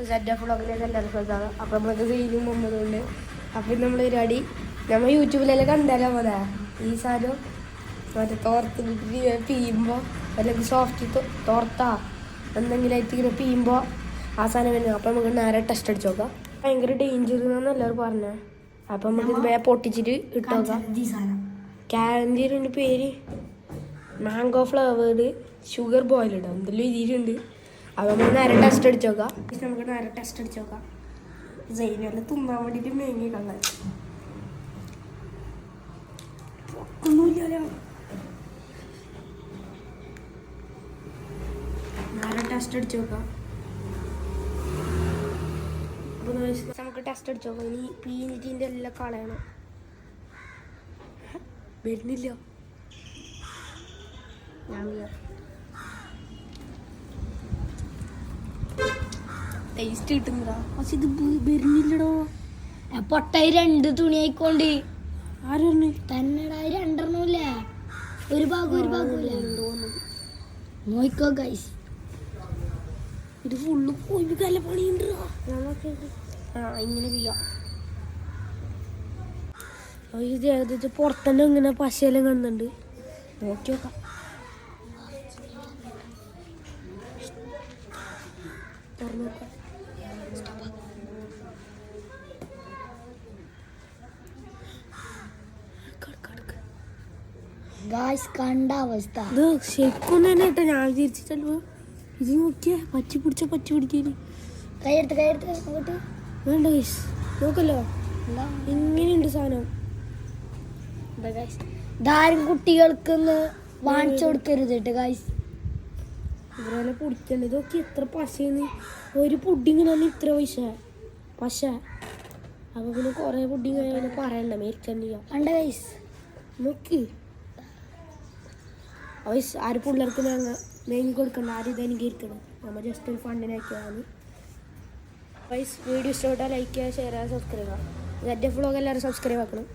Set വ്ളോഗിലേക്ക് എല്ലാവരും ശ്രദ്ധാണ്. അപ്പോൾ നമ്മൾക്ക് സീനും വന്നതുകൊണ്ട് അപ്പം നമ്മൾ പരിപാടി നമ്മൾ യൂട്യൂബിലെല്ലാം കണ്ടാലോ പോലെ ഈ സാധനം മറ്റേ തോർത്തിട്ട് പീയുമ്പോൾ അല്ലെങ്കിൽ സോഫ്റ്റ് തോർത്താ എന്തെങ്കിലും ആയിട്ട് ഇങ്ങനെ പീയുമ്പോൾ ആ സാധനം വരുന്നത്. അപ്പം നമുക്ക് നേരെ ടെസ്റ്റ് അടിച്ച് നോക്കാം. ഭയങ്കര ഡേഞ്ചർ എന്നാണ് എല്ലാവരും പറഞ്ഞത്. അപ്പം നമുക്ക് ഇത് പൊട്ടിച്ചിട്ട് ഇട്ട് നോക്കാം. ക്യാൻഡിൻ്റെ പേര് മാംഗോ ഫ്ലേവേർഡ് ഷുഗർ ബോയിൽഡ് എന്തെല്ലാം ഇതിലുണ്ട്. അപ്പം നമുക്ക് നേരെ ടെസ്റ്റ് അടിച്ച് നോക്കാം. നമുക്ക് നേരെ ടെസ്റ്റ് അടിച്ച് നോക്കാം. സൈനെല്ലാം തിന്നാൻ വേണ്ടിയിട്ട് മേങ്ങി കള്ളൻ ഒന്നുമില്ലല്ലോ. നേരെ ടെസ്റ്റ് അടിച്ച് നോക്കാം. അപ്പോൾ നമുക്ക് ടെസ്റ്റ് അടിച്ച് നോക്കാം. ഇനി പീനിറ്റിൻ്റെ എല്ലാം കളയണം. വരുന്നില്ല. ടേസ്റ്റ് കിട്ടുന്നതാ പക്ഷെ ഇത് വരുന്നില്ലടോ. പൊട്ടായി 2 തുണി ആയിക്കോണ്ട് ആര് പറഞ്ഞു തന്നെടാ 2 ഒരു ഭാഗമില്ല നോക്കോ ഗൈസ്. ഇത് ഫുള്ള് പോയി കല പണിയുണ്ട്. ഇങ്ങനെ ചെയ്യാം. ഇത് ഏകദേശം പുറത്തന്നെ ഇങ്ങനെ പശയെല്ലാം കാണുന്നുണ്ട്. നോക്കി നോക്കാം. തുറന്നു നോക്കാം. ഗൈസ് കണ്ട അവസ്ഥ ഇത് ശരിക്കും തന്നെ കേട്ടോ. ഞാൻ വിചാരിച്ചിട്ടല്ലോ ഇത് നോക്കിയേ പച്ചി പിടിക്കേന് കൈയെടുത്ത് അങ്ങോട്ട് വേണ്ട ഗൈസ്. നോക്കല്ലോ ഇങ്ങനെയുണ്ട് സാധനം. ധാരം കുട്ടികൾക്കൊന്ന് വാങ്ങിച്ചു കൊടുക്കരുത് കേട്ടോ ഗൈസ്. ഇവരെല്ലാം പൊടിക്കണ്ട. ഇതൊക്കെ എത്ര പശയെന്ന്. ഒരു പുഡിങ് തന്നെ ഇത്ര പശ. അപ്പൊ പിന്നെ കുറെ പുഡിങ് ആയാലും പറയണ്ട മേടിക്കാൻ കണ്ട ഗൈസ്. നോക്കി ആര് പിള്ളേർക്ക് മേങ്ങി കൊടുക്കണ്ട. ആരും ഇതനുകരിക്കണം. നമ്മൾ ജസ്റ്റ് ഒരു ഫണ്ടിനാക്കിയാണ്. വീഡിയോ ഇഷ്ടപ്പെട്ടാൽ ലൈക്ക് ചെയ്യുക, ഷെയർ ചെയ്യുക, സബ്സ്ക്രൈബ് ചെയ്യുക. സെറ്റ് വ്ളോഗ് എല്ലാവരും സബ്സ്ക്രൈബ് ആക്കണം.